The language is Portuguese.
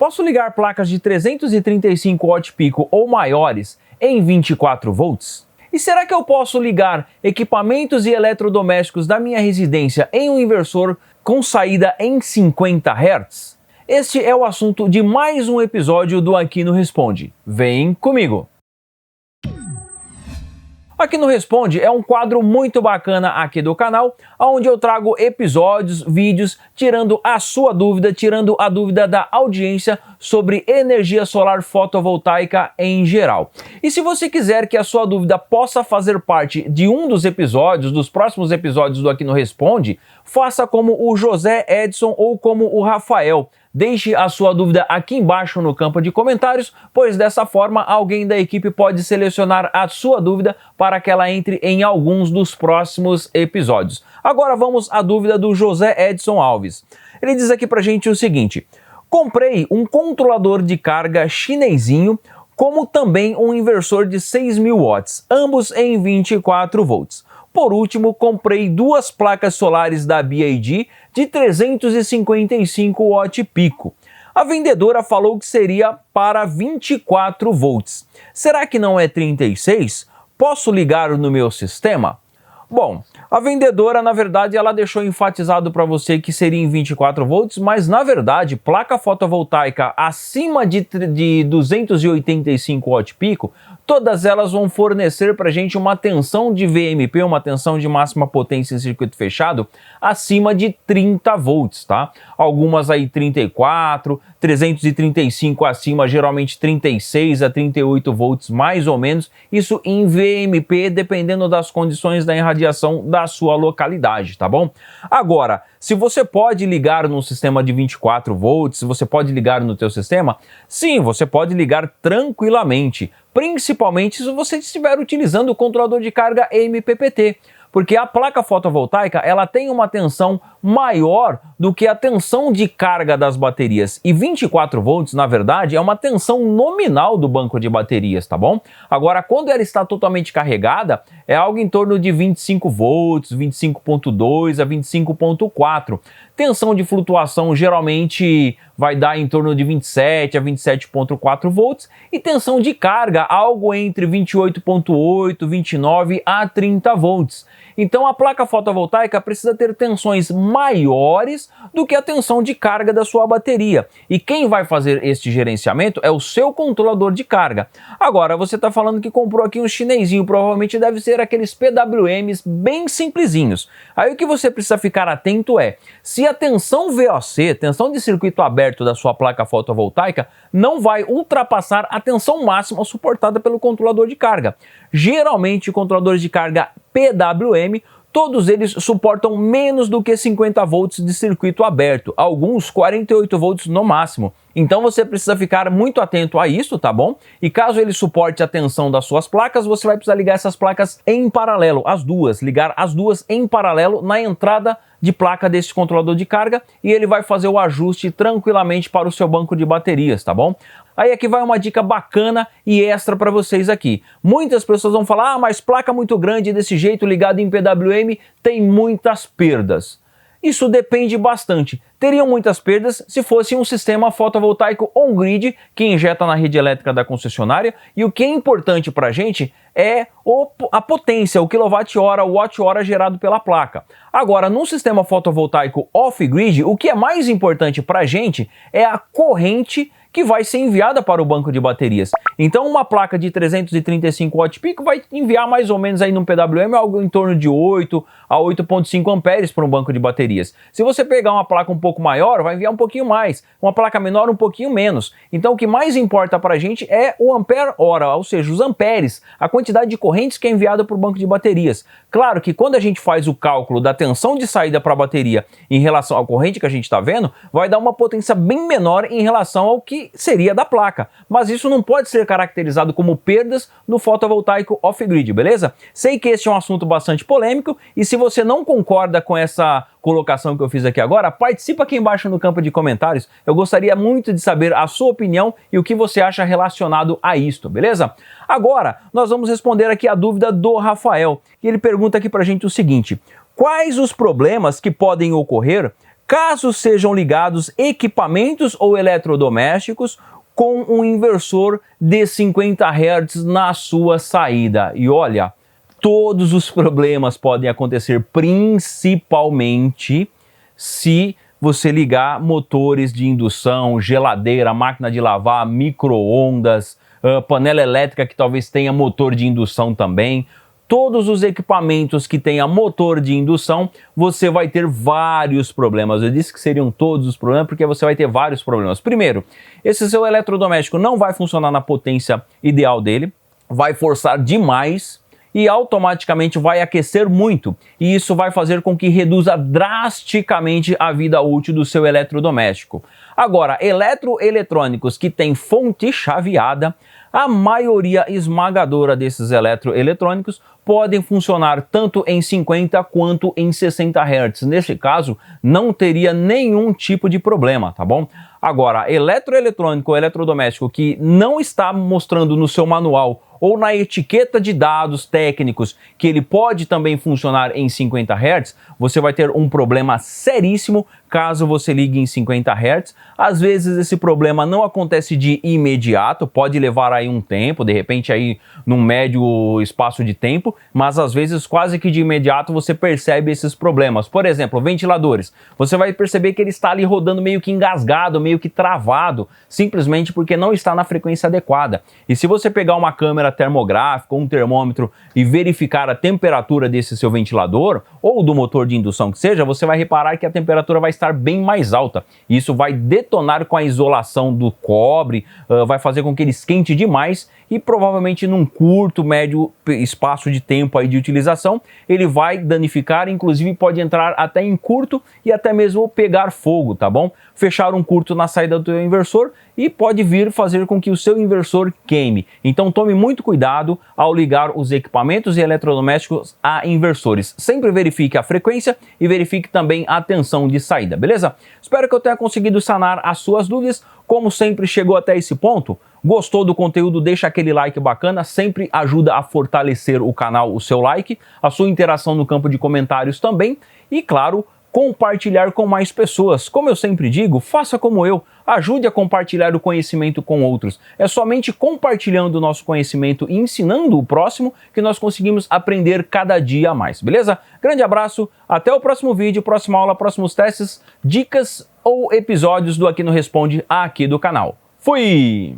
Posso ligar placas de 335 watt pico ou maiores em 24 volts? E será que eu posso ligar equipamentos e eletrodomésticos da minha residência em um inversor com saída em 50 Hz? Este é o assunto de mais um episódio do Aqui no Responde. Vem comigo! Aqui no Responde é um quadro muito bacana aqui do canal, onde eu trago episódios, vídeos, tirando a sua dúvida, tirando a dúvida da audiência sobre energia solar fotovoltaica em geral. E se você quiser que a sua dúvida possa fazer parte de um dos episódios, dos próximos episódios do Aqui no Responde, faça como o José Edson ou como o Rafael. Deixe a sua dúvida aqui embaixo no campo de comentários, pois dessa forma alguém da equipe pode selecionar a sua dúvida para que ela entre em alguns dos próximos episódios. Agora vamos à dúvida do José Edson Alves. Ele diz aqui pra gente o seguinte: comprei um controlador de carga chinesinho, como também um inversor de 6.000 watts, ambos em 24 volts. Por último, comprei duas placas solares da BYD de 355 watt pico. A vendedora falou que seria para 24 volts. Será que não é 36? Posso ligar no meu sistema? Bom, a vendedora, na verdade, ela deixou enfatizado para você que seria em 24 volts, mas, na verdade, placa fotovoltaica acima de 285 watt pico, todas elas vão fornecer para a gente uma tensão de VMP, uma tensão de máxima potência em circuito fechado, acima de 30 volts, tá? Algumas aí 34, 335 acima, geralmente 36 a 38 volts, mais ou menos, isso em VMP, dependendo das condições da irradiação da sua localidade, tá bom? Agora, se você pode ligar num sistema de 24 volts, se você pode ligar no teu sistema, sim, você pode ligar tranquilamente, principalmente se você estiver utilizando o controlador de carga MPPT, porque a placa fotovoltaica ela tem uma tensão maior do que a tensão de carga das baterias. E 24 volts, na verdade, é uma tensão nominal do banco de baterias, tá bom? Agora, quando ela está totalmente carregada, é algo em torno de 25 volts, 25.2 a 25.4. Tensão de flutuação geralmente vai dar em torno de 27 a 27.4 volts e tensão de carga algo entre 28.8, 29 a 30 volts. Então a placa fotovoltaica precisa ter tensões maiores do que a tensão de carga da sua bateria. E quem vai fazer este gerenciamento é o seu controlador de carga. Agora, você está falando que comprou aqui um chinesinho, provavelmente deve ser aqueles PWMs bem simplesinhos. Aí o que você precisa ficar atento é, se a tensão VOC, tensão de circuito aberto da sua placa fotovoltaica, não vai ultrapassar a tensão máxima suportada pelo controlador de carga. Geralmente, controladores de carga PWM, todos eles suportam menos do que 50 volts de circuito aberto, alguns 48 volts no máximo. Então você precisa ficar muito atento a isso, tá bom? E caso ele suporte a tensão das suas placas, você vai precisar ligar essas placas em paralelo, as duas, ligar as duas em paralelo na entrada de placa desse controlador de carga e ele vai fazer o ajuste tranquilamente para o seu banco de baterias, tá bom? Aí aqui vai uma dica bacana e extra para vocês aqui. Muitas pessoas vão falar, mas placa muito grande desse jeito ligada em PWM tem muitas perdas. Isso depende bastante. Teriam muitas perdas se fosse um sistema fotovoltaico on-grid que injeta na rede elétrica da concessionária, e o que é importante para a gente é a potência, o quilowatt-hora, o watt-hora gerado pela placa. Agora, num sistema fotovoltaico off-grid, o que é mais importante para a gente é a corrente que vai ser enviada para o banco de baterias. Então uma placa de 335 watt pico vai enviar mais ou menos aí num PWM algo em torno de 8 a 8.5 amperes para um banco de baterias. Se você pegar uma placa um pouco maior, vai enviar um pouquinho mais, uma placa menor um pouquinho menos. Então o que mais importa para a gente é o ampere-hora, ou seja, os amperes, a quantidade de correntes que é enviada para o banco de baterias. Claro que quando a gente faz o cálculo da tensão de saída para a bateria em relação à corrente que a gente está vendo, vai dar uma potência bem menor em relação ao que seria da placa, mas isso não pode ser caracterizado como perdas no fotovoltaico off-grid, beleza? Sei que este é um assunto bastante polêmico e se você não concorda com essa colocação que eu fiz aqui agora, participa aqui embaixo no campo de comentários, eu gostaria muito de saber a sua opinião e o que você acha relacionado a isto, beleza? Agora, nós vamos responder aqui a dúvida do Rafael, e ele pergunta aqui pra gente o seguinte: quais os problemas que podem ocorrer caso sejam ligados equipamentos ou eletrodomésticos com um inversor de 50 Hz na sua saída. E olha, todos os problemas podem acontecer, principalmente se você ligar motores de indução, geladeira, máquina de lavar, micro-ondas, panela elétrica que talvez tenha motor de indução também. Todos os equipamentos que tenha motor de indução, você vai ter vários problemas. Eu disse que seriam todos os problemas porque você vai ter vários problemas. Primeiro, esse seu eletrodoméstico não vai funcionar na potência ideal dele, vai forçar demais e automaticamente vai aquecer muito, e isso vai fazer com que reduza drasticamente a vida útil do seu eletrodoméstico. Agora, eletroeletrônicos que têm fonte chaveada, a maioria esmagadora desses eletroeletrônicos podem funcionar tanto em 50 quanto em 60 Hz. Nesse caso, não teria nenhum tipo de problema, tá bom? Agora, eletroeletrônico ou eletrodoméstico que não está mostrando no seu manual ou na etiqueta de dados técnicos que ele pode também funcionar em 50 Hz, você vai ter um problema seríssimo caso você ligue em 50 Hz. Às vezes esse problema não acontece de imediato, pode levar aí um tempo, de repente aí num médio espaço de tempo, mas às vezes quase que de imediato você percebe esses problemas. Por exemplo, ventiladores. Você vai perceber que ele está ali rodando meio que engasgado, meio que travado, simplesmente porque não está na frequência adequada. E se você pegar uma câmera termográfica ou um termômetro e verificar a temperatura desse seu ventilador ou do motor de indução que seja, você vai reparar que a temperatura vai estar bem mais alta. Isso vai detonar com a isolação do cobre, vai fazer com que ele esquente demais e provavelmente num curto, médio espaço de tempo aí de utilização, ele vai danificar, inclusive pode entrar até em curto e até mesmo pegar fogo, tá bom? Fechar um curto na saída do seu inversor e pode vir fazer com que o seu inversor queime. Então tome muito cuidado ao ligar os equipamentos e eletrodomésticos a inversores. Sempre verifique a frequência e verifique também a tensão de saída, beleza? Espero que eu tenha conseguido sanar as suas dúvidas. Como sempre, chegou até esse ponto? Gostou do conteúdo? Deixa aquele like bacana, sempre ajuda a fortalecer o canal, o seu like, a sua interação no campo de comentários também e, claro, compartilhar com mais pessoas. Como eu sempre digo, faça como eu, ajude a compartilhar o conhecimento com outros. É somente compartilhando o nosso conhecimento e ensinando o próximo que nós conseguimos aprender cada dia mais, beleza? Grande abraço, até o próximo vídeo, próxima aula, próximos testes, dicas ou episódios do Aqui no Responde aqui do canal. Fui!